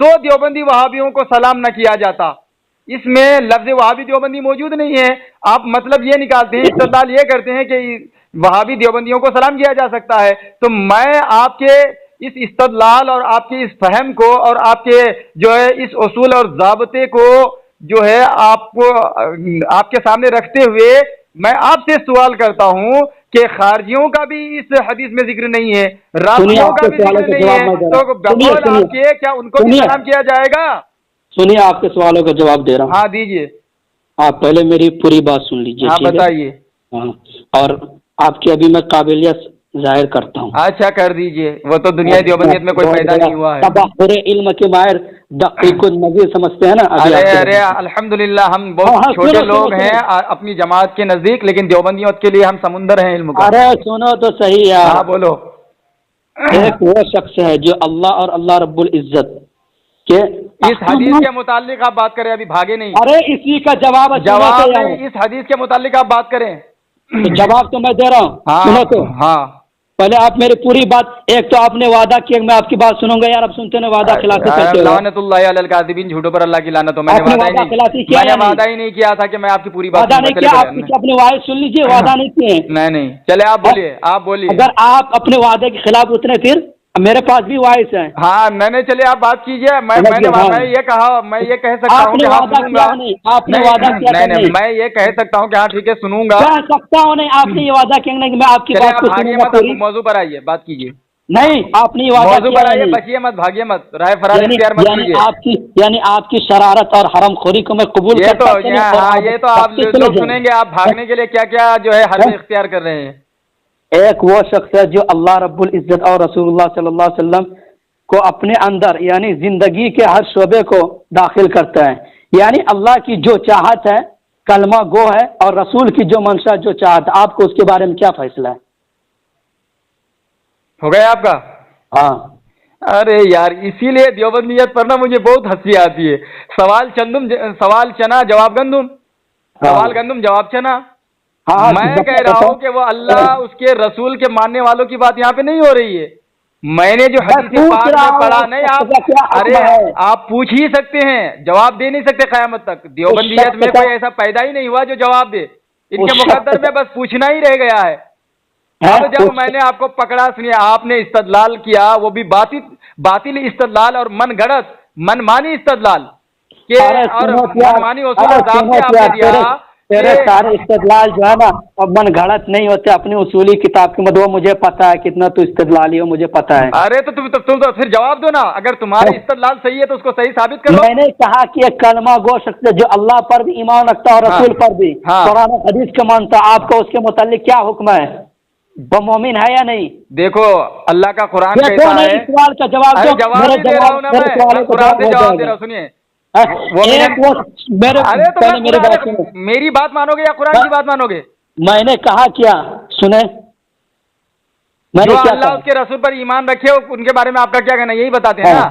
تو دیوبندی وہابیوں کو سلام نہ کیا جاتا. اس میں لفظ وہابی دیوبندی موجود نہیں ہے. آپ مطلب یہ نکالتے ہیں، استدلال یہ کرتے ہیں کہ وہابی دیوبندیوں کو سلام کیا جا سکتا ہے. تو میں آپ کے اس استدلال اور آپ کے اس فہم کو اور آپ کے جو ہے اس اصول اور ضابطے کو جو ہے آپ کے سامنے رکھتے ہوئے میں آپ سے سوال کرتا ہوں کہ خارجیوں کا بھی اس حدیث میں ذکر نہیں ہے، رافضیوں کا بھی ذکر نہیں ہے، تو بقول آپ کے کیا ان کو بھی سلام کیا جائے گا؟ سنیے، آپ کے سوالوں کا جواب دے رہا ہوں. ہاں دیجیے. آپ پہلے میری پوری بات سن لیجیے. ہاں بتائیے. ہاں، اور آپ کی ابھی میں قابلیت ظاہر کرتا ہوں. اچھا کر دیجیے، وہ تو دنیا دیوبندیت میں کوئی پیدا نہیں ہوا ہے. تبحر علم کے ماہر دقیق النظیر سمجھتے ہیں نا. ارے الحمدللہ ہم بہت چھوٹے لوگ ہیں اپنی جماعت کے نزدیک، لیکن دیوبندیوں کے لیے ہم سمندر ہیں علم کا. ارے سنو تو صحیح یار. ہاں بولو. ایک وہ شخص ہے جو اللہ اور اللہ رب العزت کے اس حدیث کے متعلق آپ بات کریں، ابھی بھاگے نہیں. ارے اسی کا جواب نہیں، اس حدیث کے متعلق آپ بات کریں. جواب تو میں دے رہا ہوں. سنو تو. ہاں پہلے آپ میری پوری بات، ایک تو آپ نے وعدہ کیا میں آپ کی بات سنوں گا یار، اب سنتے ہیں وعدہ خلافی کرتے ہو. لعنت اللہ علی الکاذبین، جھوٹوں پر اللہ کی لعنت ہو. میں نے وعدہ ہی نہیں کیا تھا کہ میں آپ کی پوری بات وعدہ نہیں کیا. آپ اپنے وعدے سن لیجیے، وعدہ نہیں کیے. نہیں چلے آپ بولیے، آپ بولیے. اگر آپ اپنے وعدے کے خلاف اترے پھر میرے پاس بھی وائس ہے. ہاں میں نے، چلے آپ بات کیجیے. میں یہ کہا، میں یہ کہہ سکتا ہوں کہ آپ نے وعدہ کیا نہیں، میں یہ کہہ سکتا ہوں کہ ہاں ٹھیک ہے سنوں گا. کہہ سکتا ہوں نہیں، آپ نے یہ وعدہ کیا نہیں کہ میں آپ کی بات کو سنوں گا. موضوع پر آئیے، بات کیجیے. نہیں، آپ نے یہ وعدہ موضوع پر آئیے، بچیے مت، بھاگیے مت، رائے فرار اختیار مت کیجیے. یعنی آپ کی شرارت اور حرم خوری کو میں قبول کرتا ہوں. یہ تو آپ لوگ سنیں گے، آپ بھاگنے کے لیے کیا کیا جو ہے حل اختیار کر رہے ہیں. ایک وہ شخص ہے جو اللہ رب العزت اور رسول اللہ صلی اللہ علیہ وسلم کو اپنے اندر یعنی زندگی کے ہر شعبے کو داخل کرتا ہے. یعنی اللہ کی جو چاہت ہے کلمہ گو ہے، اور رسول کی جو منشا جو چاہت ہے. آپ کو اس کے بارے میں کیا فیصلہ ہے؟ ہو گیا آپ کا؟ ہاں. ارے یار اسی لیے دیوبندیت پر نا مجھے بہت ہنسی آتی ہے. سوال چنا جواب گندم، سوال گندم جواب چنا. میں کہہ رہا ہوں کہ وہ اللہ اس کے رسول کے ماننے والوں کی بات یہاں پہ نہیں ہو رہی ہے. میں نے جو حدیث پاک میں پڑھا نہیں، ارے آپ پوچھ ہی سکتے ہیں، جواب دے نہیں سکتے قیامت تک. دیوبندیت میں کوئی ایسا پیدا ہی نہیں ہوا جو جواب دے. ان کے مقدر میں بس پوچھنا ہی رہ گیا ہے. اب جب میں نے آپ کو پکڑا، سنیے، آپ نے استدلال کیا، وہ بھی باطل استدلال اور من گڑت من مانی استدلال کے اور من مانی اصول آپ نے دیا. تیرے سارے استدلال جو ہے نا اب من گھڑت نہیں ہوتے. اپنی اصولی کتاب کی مدد، وہ مجھے پتا ہے کتنا تو استدلالی ہو، مجھے پتا ہے. ارے تو تم تو پھر جواب دو نا. اگر تمہارے استدلال صحیح ہے تو اس کو صحیح ثابت کرو. میں نے کہا کہ ایک کلمہ گو شخص جو اللہ پر بھی ایمان رکھتا ہے اور رسول پر بھی قرآن و حدیث کے مانتا. آپ کو اس کے متعلق کیا حکم ہے؟ وہ مومن ہے یا نہیں؟ دیکھو اللہ کا قرآن کہتا ہے. سوال کا جواب دو. جواب دے رہا ہوں نا میں، قرآن سے جواب دے رہا ہوں. سنیے، میری بات مانو گے یا قرآن کی بات مانو گے؟ میں نے کہا کیا سنیں، جو اللہ اس کے رسول پر ایمان رکھے ان کے بارے میں آپ کا کیا کہنا، یہی بتاتے ہیں نا.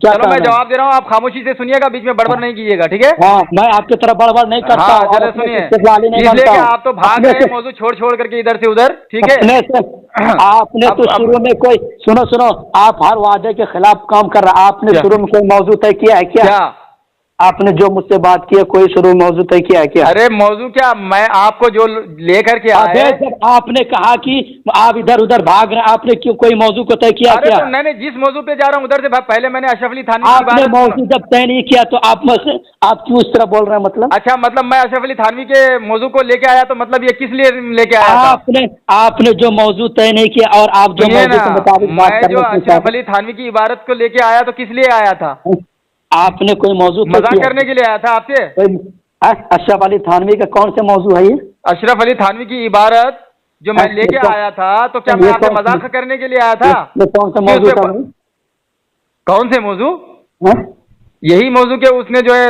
چلو میں جواب دے رہا ہوں، آپ خاموشی سے سنیے گا، بیچ میں بڑبڑ نہیں کیجیے گا، ٹھیک ہے؟ میں آپ کی طرف بڑبڑ نہیں کرتا. ہاں چلے سنیے، اس لیے کہ آپ تو بھاگ رہے ہیں موضوع چھوڑ کر کے ادھر سے ادھر، ٹھیک ہے؟ آپ نے تو شروع میں کوئی سنو آپ ہر وعدے کے خلاف کام کر رہے. آپ نے شروع میں کوئی موضوع طے کیا ہے کیا؟ آپ نے جو مجھ سے بات کی ہے کوئی شروع موضوع طے کیا ہے کیا؟ ارے موضوع کیا، میں آپ کو جو لے کر کے آئے، آپ نے کہا کہ آپ ادھر ادھر بھاگ رہے ہیں، آپ نے کیوں کوئی موضوع کو طے کیا کیا؟ میں نے جس موضوع پہ جا رہا ہوں ادھر سے پہلے میں نے اشرف علی تھانوی آپ نے موضوع جب طے نہیں کیا تو آپ کیوں اس طرح بول رہے ہیں؟ مطلب اچھا، مطلب میں اشرف علی تھانوی کے موضوع کو لے کے آیا تو مطلب یہ کس لیے لے کے آیا؟ آپ نے جو موضوع طے نہیں کیا اور آپ جو موضوع کے مطابق بات کر رہے ہیں، اشرف علی تھانوی کی عبارت کو لے کے آیا تو کس لیے آیا تھا؟ آپ نے کوئی موضوع مذاق کرنے کے لیے آیا تھا آپ سے؟ اشرف علی تھانوی کا کون سے موضوع ہے یہ؟ اشرف علی تھانوی کی عبارت جو میں لے کے آیا تھا تو کیا میں آپ سے مذاق کرنے کے لیے آیا تھا؟ کون سا موضوع تھا؟ کون سے موضوع؟ یہی موضوع کہ اس نے جو ہے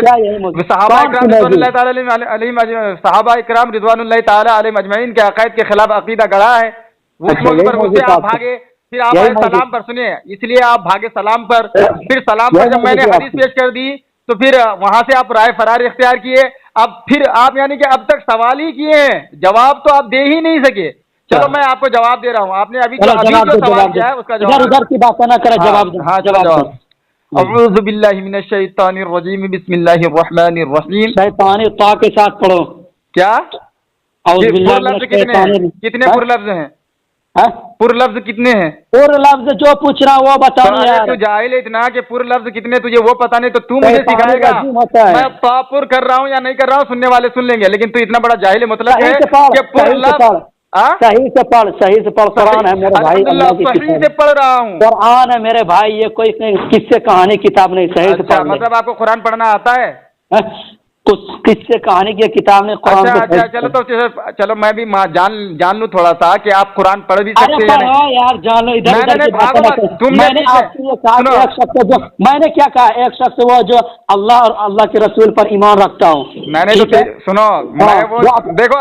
صحابہ اکرام رضوان اللہ تعالی علیہ صحابہ اکرام رضوان اللہ تعالی علیہ مجمعین کے عقائد کے خلاف عقیدہ گڑا ہے. اس موضوع پر مجھ سے آپ بھاگے، پھر آپ آئے سلام پر. سنیے، اس لیے آپ بھاگے سلام پر. پھر سلام پر جب میں نے حدیث پیش کر دی تو پھر وہاں سے آپ رائے فرار اختیار کیے. اب پھر آپ یعنی کہ اب تک سوال ہی کیے ہیں، جواب تو آپ دے ہی نہیں سکے. چلو میں آپ کو جواب دے رہا ہوں. آپ نے ابھی جو سوال کیا ہے اس کا جواب ادھر کی بات نہ کرے، جواب. ہاں جواب اعوذ باللہ من الشیطان الرجیم بسم اللہ الرحمن الرحیم. شیطانی طا کے ساتھ پڑھو. کیا اعوذ باللہ من لفظ کتنے الشیطان ہیں؟ کتنے پر لفظ ہیں؟ پر لفظ کتنے ہیں؟ اور لفظ جو پوچھ رہا وہ بتا یار. تو جاہل ہے اتنا کہ پر لفظ کتنے تجھے وہ پتہ نہیں تو تو مجھے سکھائے گا. میں پر کر رہا ہوں یا نہیں کر رہا ہوں سننے والے سن لیں گے، لیکن تو اتنا بڑا جاہل مطلب ہے کہ پر لفظ صحیح سے پڑھ، صحیح سے پڑھ. قرآن ہے میرے بھائی، صحیح سے پڑھ رہا ہوں. قرآن ہے میرے بھائی، یہ کوئی کس سے کہانی کتاب نہیں. صحیح سے پڑھ. مطلب آپ کو قرآن پڑھنا آتا ہے؟ کس سے کہانی کی کتاب نے قرآن. اچھا چلو تو چلو میں بھی جان لوں تھوڑا سا کہ آپ قرآن پڑھ بھی سکتے ہیں یار. جان لو ادھر میں نے آپ سے یہ کہا کہ ایک شخص جو میں نے کیا کہا، ایک شخص وہ جو اللہ اور اللہ کے رسول پر ایمان رکھتا ہوں. میں نے تو سنو میں وہ دیکھو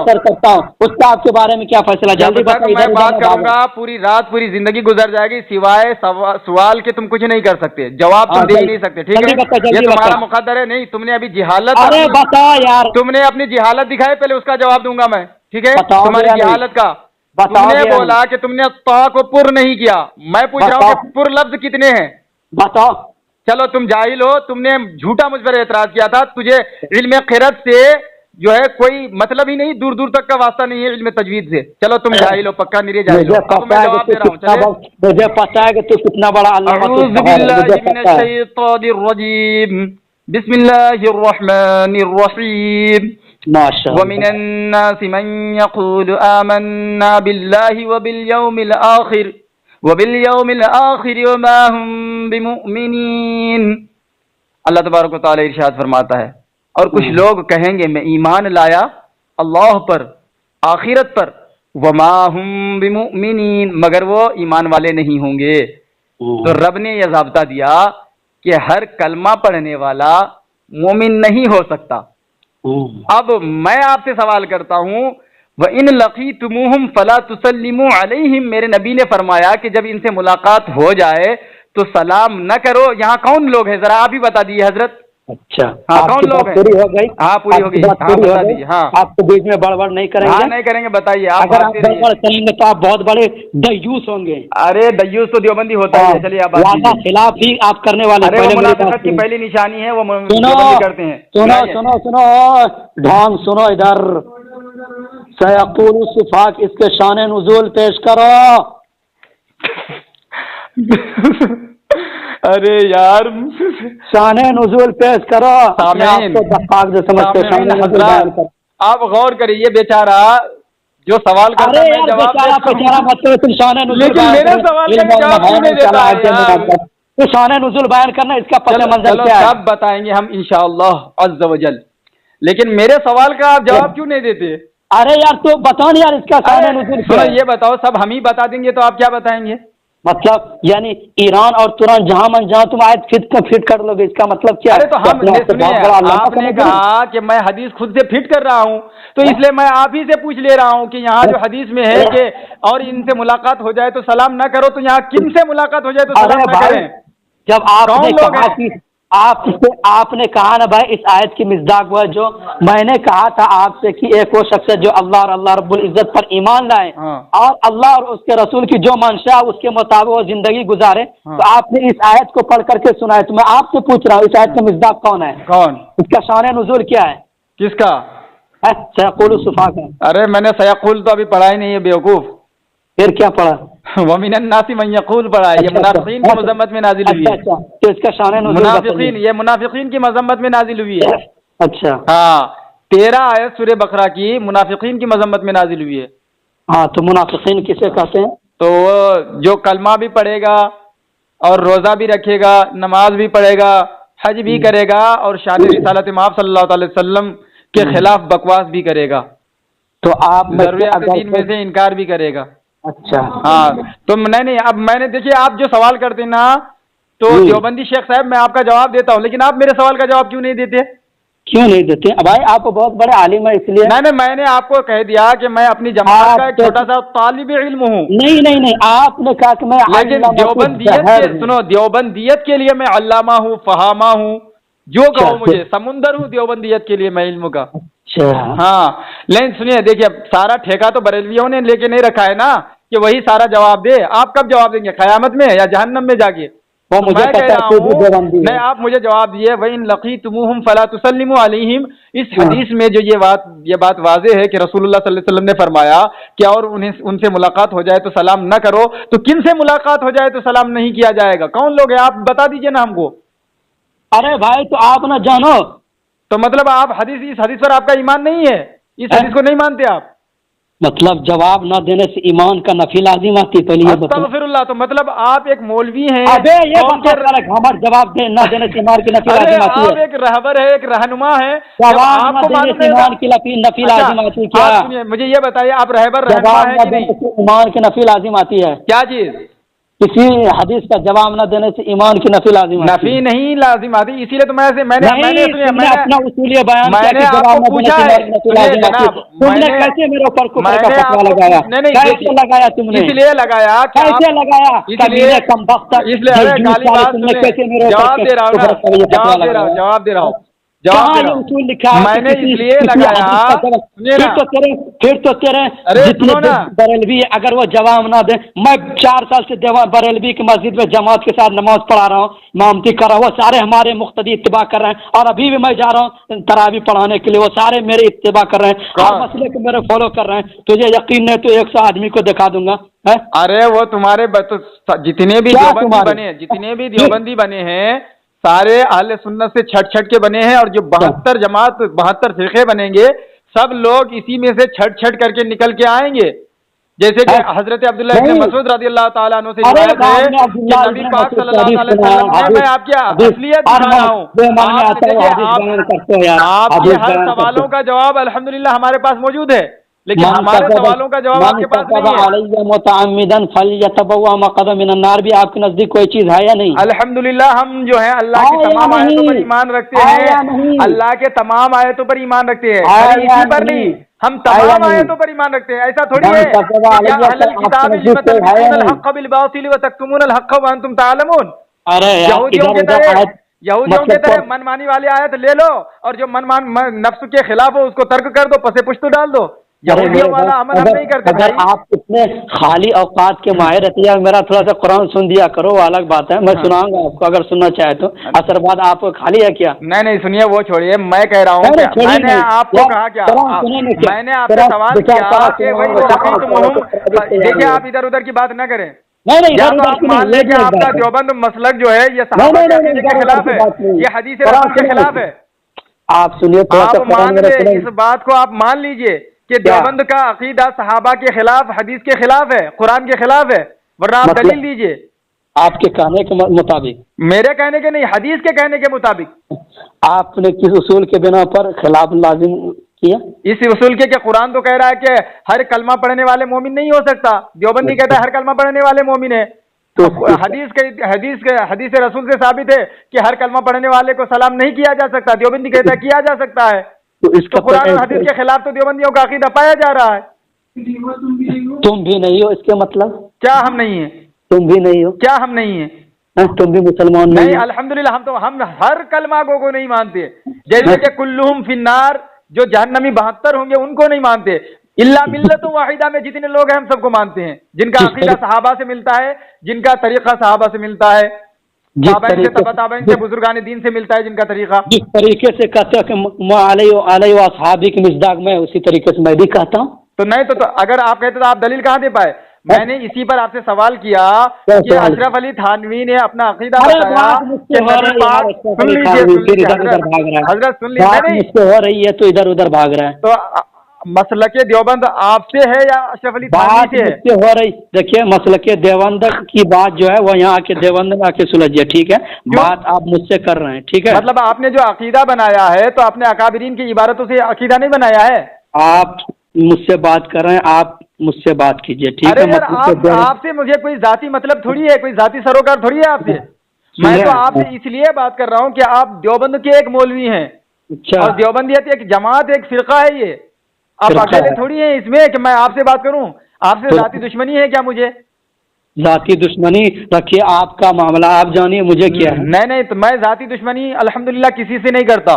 کرتا ہوں اس کا آپ کے بارے میں کیا فیصلہ. جلدی میں بات کروں گا پوری رات پوری زندگی گزر جائے گی سوائے سوال کے تم کچھ نہیں کر سکتے، جواب تم دے ہی نہیں سکتے. ٹھیک ہے یہ تمہارا مقدر ہے. نہیں تم نے ابھی جہالت، ارے بتا یار، تم نے اپنی جہالت دکھائی، پہلے اس کا جواب دوں گا میں. ٹھیک ہے تمہاری جہالت کا. تم نے بولا کہ تم نے تا کو پر نہیں کیا. میں پوچھ رہا ہوں کہ پر لفظ کتنے ہیں بتاؤ. چلو تم جاہل ہو، تم نے جھوٹا مجھ پر اعتراض کیا تھا. تجھے علم قرأت سے جو ہے کوئی مطلب ہی نہیں، دور دور تک کا واسطہ نہیں ہے علم تجوید سے. چلو تم جاہل ہو، پکا نیرے جاہل ہو. اب میں جواب دے رہا ہوں. چلے مجھے پتا ہے کہ تو کتنا بڑا اعوذ باللہ من الشیطان الرجیم بسم اللہ الرحمن الرحیم. ومن الناس من يقول آمنا بالله وباليوم الآخر وما هم بمؤمنين. اللہ تبارک و تعالی ارشاد فرماتا ہے اور کچھ لوگ کہیں گے میں ایمان لایا اللہ پر، آخرت پر، وما هم بمؤمنین، مگر وہ ایمان والے نہیں ہوں گے. تو رب نے یہ ضابطہ دیا کہ ہر کلمہ پڑھنے والا مومن نہیں ہو سکتا. اب میں آپ سے سوال کرتا ہوں وَإِن لَقِيتُمُوهُمْ فَلَا تُسَلِّمُوا عَلَيْهِمْ. میرے نبی نے فرمایا کہ جب ان سے ملاقات ہو جائے تو سلام نہ کرو. یہاں کون لوگ ہیں ذرا آپ ہی بتا دیجیے حضرت. اچھا ہاں کون لوگ ہیں؟ پوری ہو گئی. ہاں پوری ہو گئی. ہاں بتا دیجیے. ہاں آپ کو بیچ میں بڑبڑ نہیں کریں گے. ہاں نہیں کریں گے. بتائیے آپ. اگر آپ بڑبڑ کریں گے تو آپ بہت بڑے دیوس ہوں گے. ارے دیوس تو دیوبندی ہوتا ہے. چلیے آپ وعدہ خلاف بھی آپ کرنے والے. منافقت کی پہلی نشانی ہے وہ دیوبندی کرتے ہیں. سنو سنو سنو ڈھونگ سنو ادھر. سیقول الصفات اس کے شان نزول پیش کرو. ارے یار شان نزول پیش کرو. آپ غور کریے بیچارہ جو سوال کرتا ہے شان نزول بیان کرنا اس کا پس منظر کیا ہے سب بتائیں گے ہم انشاءاللہ عز و جل. لیکن میرے سوال کا آپ جواب کیوں نہیں دیتے؟ ارے یار تو بتاؤ نا یار اس کا شان نزول. یہ بتاؤ سب ہم ہی بتا دیں گے تو آپ کیا بتائیں گے؟ مطلب یعنی ایران اور تران جہاں من جہاں تم آیت فٹ کر لو گے اس کا مطلب کیا؟ ارے تو ہم آپ نے کہا کہ میں حدیث خود سے فٹ کر رہا ہوں تو اس لیے میں آپ ہی سے پوچھ لے رہا ہوں کہ یہاں جو حدیث میں ہے کہ اور ان سے ملاقات ہو جائے تو سلام نہ کرو، تو یہاں کن سے ملاقات ہو جائے تو سلام نہ کریں؟ جب آپ نے کہا کہ آپ نے کہا نا بھائی اس آیت کی مصداق وہ جو میں نے کہا تھا آپ سے کہ ایک وہ شخص ہے جو اللہ اور اللہ رب العزت پر ایمان لائے اور اللہ اور اس کے رسول کی جو منشا اس کے مطابق وہ زندگی گزارے. تو آپ نے اس آیت کو پڑھ کر کے سنا ہے تو میں آپ سے پوچھ رہا ہوں اس آیت کا مصداق کون ہے؟ کون؟ اس کا شان نزول کیا ہے؟ کس کا؟ سیقول الصفا کا. ارے میں نے سیقول تو ابھی پڑھا ہی نہیں ہے بیوقوف. پھر کیا پڑھا؟ وَمِنَ النَّاسِ مَن يَقُولُ پڑھا ہے. یہ منافقین کی مذمت میں نازل ہوئی ہے. تو اس کا شان نزول یہ منافقین کی مذمت میں نازل ہوئی ہے. اچھا ہاں 13 آیت سورہ بقرہ کی منافقین کی مذمت میں نازل ہوئی ہے. ہاں تو منافقین کسے کہتے ہیں؟ تو جو کلمہ بھی پڑھے گا اور روزہ بھی رکھے گا، نماز بھی پڑھے گا، حج بھی کرے گا اور شان رسالت مآب صلی اللہ علیہ وسلم کے خلاف بکواس بھی کرے گا، تو آپ ضروریات دین میں سے انکار بھی کرے گا. اچھا ہاں تو نہیں اب میں نے دیکھیے آپ جو سوال کرتے ہیں نا تو دیوبندی شیخ صاحب میں آپ کا جواب دیتا ہوں لیکن آپ میرے سوال کا جواب کیوں نہیں دیتے؟ کیوں نہیں دیتے؟ بھائی آپ بہت بڑے عالم ہے اس لیے میں نے آپ کو کہہ دیا کہ میں اپنی جماعت کا ایک چھوٹا سا طالب علم ہوں. نہیں آپ نے کہا کہ میں دیوبندیت کے لیے میں علامہ ہوں، فہامہ ہوں، جو کہو مجھے سمندر ہوں دیوبندیت کے لیے میں علم کا. ہاں لیکن سنیے دیکھیے سارا ٹھیکہ تو بریلویوں نے لے کے نہیں رکھا ہے نا. کہ وہی سارا جواب دے. آپ کب جواب دیں گے؟ قیامت میں یا جہنم میں جا کے؟ وہ مجھے میں کہہ رہا ہوں میں آپ مجھے جواب دیے وَإِن لَقِيتُمُوهُمْ فَلَا تُسَلِّمُوا عَلَيْهِمْ. اس حدیث میں جو یہ بات واضح ہے کہ رسول اللہ صلی اللہ علیہ وسلم نے فرمایا کہ اور ان سے ملاقات ہو جائے تو سلام نہ کرو. تو کن سے ملاقات ہو جائے تو سلام نہیں کیا جائے گا؟ کون لوگ ہیں آپ بتا دیجئے نا ہم کو. ارے بھائی تو آپ نہ جانو تو مطلب آپ اس حدیث پر آپ کا ایمان نہیں ہے؟ اس حدیث کو نہیں مانتے آپ؟ مطلب جواب نہ دینے سے ایمان کا نفی لازم آتی ہے. پہلے استغفر اللہ. تو مطلب آپ ایک مولوی ہیں. ابے یہ ہمارا جواب نہ دینے سے ایمان کی نفی لازم آتی ہے. آپ ایک رہبر ہے، ایک رہنما ہے. جواب نہ دینے سے ایمان کی نفی لازم آتی ہے کیا؟ سنیے مجھے یہ بتائیے آپ رہبر رہنما جواب ہیں نہ کہ دینے نہیں؟ سے ایمان کی نفی لازم آتی ہے. کیا چیز؟ کسی حدیث کا جواب نہ دینے سے ایمان کی نفی لازم آتی ہے. نفی نہیں لازم آتی. اسی لیے تو میں نے اپنا اصولیہ بیان میں نے آپ کو پوچھا ہے. تم نے کیسے میرے اوپر کفر کا فتویٰ لگایا؟ کیسے لگایا تم نے؟ اس لیے لگایا کیسے لگایا؟ جواب دے رہا ہوں. اصول لکھا ہے میں نے اس لیے لگایا. پھر تو تیرے جتنے بریلوی اگر وہ جواب نہ دیں. میں 4 سال سے بریلوی کی مسجد میں جماعت کے ساتھ نماز پڑھا رہا ہوں، امامتی کر رہا ہوں. وہ سارے ہمارے مقتدی اتباع کر رہے ہیں اور ابھی بھی میں جا رہا ہوں تراویح پڑھانے کے لیے. وہ سارے میرے اتباع کر رہے ہیں، ہر مسئلے کو میرے فالو کر رہے ہیں. تجھے یقین نہیں تو 100 آدمی کو دکھا دوں گا. ارے وہ تمہارے جتنے بھی دیوبندی بنے ہیں سارے اہل سنت سے چھٹ کے بنے ہیں. اور جو 72 فرقے بنیں گے سب لوگ اسی میں سے چھٹ کر کے نکل کے آئیں گے. جیسے کہ حضرت عبداللہ ابن مسعود رضی اللہ تعالیٰ عنہ سے روایت ہے کہ نبی پاک صلی اللہ علیہ وسلم نے، میں آپ کی اصلیت بتا رہا ہوں. آپ کے ہر سوالوں کا جواب الحمدللہ ہمارے پاس موجود ہے، لیکن ہمارے سوالوں کا جواب آپ کے پاس نہیں ہے. متعمدن فلیتبوأ مقعدہ من النار بھی آپ کے نزدیک کوئی چیز ہے یا نہیں؟ الحمدللہ ہم جو ہیں اللہ کی تمام آیتوں پر ایمان رکھتے ہیں. اللہ کے تمام آیتوں پر ایمان رکھتے ہیں، اسی پر نہیں، ہم تمام آیتوں پر ایمان رکھتے ہیں. ایسا تھوڑی ہے یا اہل الکتاب لم تلبسون الحق بالباطل وتکتمون الحق وانتم تعلمون. یہودیوں کے طرح من مانی والی آیت لے لو اور جو نفس کے خلاف ہو اس کو ترک کر دو، پسے پشت ڈال دو. یہودیوں والا عمل ہم نہیں کرتے. اگر آپ اتنے خالی اوقات کے ماہر رہتے ہیں، میرا تھوڑا سا قرآن سن دیا کرو، وہ الگ بات ہے. میں سناؤں گا آپ کو اگر سننا چاہے تو. اثر بعد آپ خالی ہے کیا؟ نہیں سنیے، وہ چھوڑیے. میں کہہ رہا ہوں میں نے آپ کو کہا کیا، میں نے آپ سے سوال کیا کہ دیکھیے آپ ادھر ادھر کی بات نہ کریں. آپ مان لیں کہ آپ کا دیوبند مسلک جو ہے یہ صحابہ کے عقیدے کے خلاف ہے، یہ حدیث رسول کے خلاف ہے. آپ سنیے، آپ مان لیں اس بات کو، آپ مان لیجئے کہ دیوبند کا عقیدہ صحابہ کے خلاف، حدیث کے خلاف ہے، قرآن کے خلاف ہے. ورنہ آپ دلیل دیجئے. آپ کے کہنے کے مطابق، میرے کہنے کے نہیں، حدیث کے کہنے کے مطابق. آپ نے کس اصول کے بنا پر خلاف لازم کیا؟ اس اصول کے کہ قرآن تو کہہ رہا ہے کہ ہر کلمہ پڑھنے والے مومن نہیں ہو سکتا. دیوبندی کہتا ہے ہر کلمہ پڑھنے والے مومن ہے. تو حدیث رسول سے ثابت ہے کہ ہر کلمہ پڑھنے والے کو سلام نہیں کیا جا سکتا. دیوبندی کہتا ہے کیا جا سکتا ہے. تو اس کا قرآن اور حدیث کے خلاف تو دیوبندیوں کا عقیدہ پایا جا رہا ہے. تم بھی نہیں ہو، اس کے مطلب کیا ہم نہیں ہیں؟ تم بھی نہیں ہو. کیا ہم نہیں ہیں؟ تم بھی مسلمان نہیں. الحمدللہ ہم ہر کلمہ کو نہیں مانتے. جیسے کہ کلہم فی النار، جو جہنمی 72 ہوں گے ان کو نہیں مانتے. الا ملت واحدہ میں جتنے لوگ ہیں ہم سب کو مانتے ہیں، جن کا عقیدہ صحابہ سے ملتا ہے، جن کا طریقہ صحابہ سے ملتا ہے، تابعین سے بزرگان دین سے ملتا ہے، جن کا طریقہ. جس طریقے سے کہتے ہیں کہ علیہ و اصحابہ کی مصداق میں، اسی طریقے سے میں بھی کہتا ہوں. تو نہیں تو اگر آپ کہتے تو آپ دلیل کہاں دے پائے؟ میں نے اسی پر آپ سے سوال کیا کہ اشرف علی تھانوی نے اپنا عقیدہ بتایا. حضرت سن لیجیے، ہو رہی ہے تو ادھر ادھر بھاگ رہا ہے. تو مسلک دیوبند آپ سے ہے یا اشرف علی تھانوی سے ہو رہی؟ دیکھیے مسلک دیوبند کی بات جو ہے وہ یہاں کے دیوبند میں آ کے سلجھیے، ٹھیک ہے؟ بات آپ مجھ سے کر رہے ہیں، ٹھیک ہے؟ مطلب آپ نے جو عقیدہ بنایا ہے تو اپنے اکابرین کی عبارتوں سے عقیدہ نہیں بنایا ہے. آپ مجھ سے بات کر رہے ہیں، آپ مجھ سے بات کیجئے، ٹھیک ہے؟ آپ سے مجھے کوئی ذاتی مطلب تھوڑی ہے، کوئی ذاتی سروکار تھوڑی ہے آپ سے. میں تو آپ سے اس لیے بات کر رہا ہوں کہ آپ دیوبند کے ایک مولوی ہیں، اور دیوبندیت ایک جماعت، ایک فرقہ ہے. یہ آپ اکیلے تھوڑی ہیں اس میں کہ میں آپ سے بات کروں. آپ سے ذاتی دشمنی ہے کیا مجھے؟ ذاتی دشمنی رکھیے، آپ کا معاملہ آپ جانیے، مجھے کیا ہے. نہیں تو میں ذاتی دشمنی الحمدللہ کسی سے نہیں کرتا.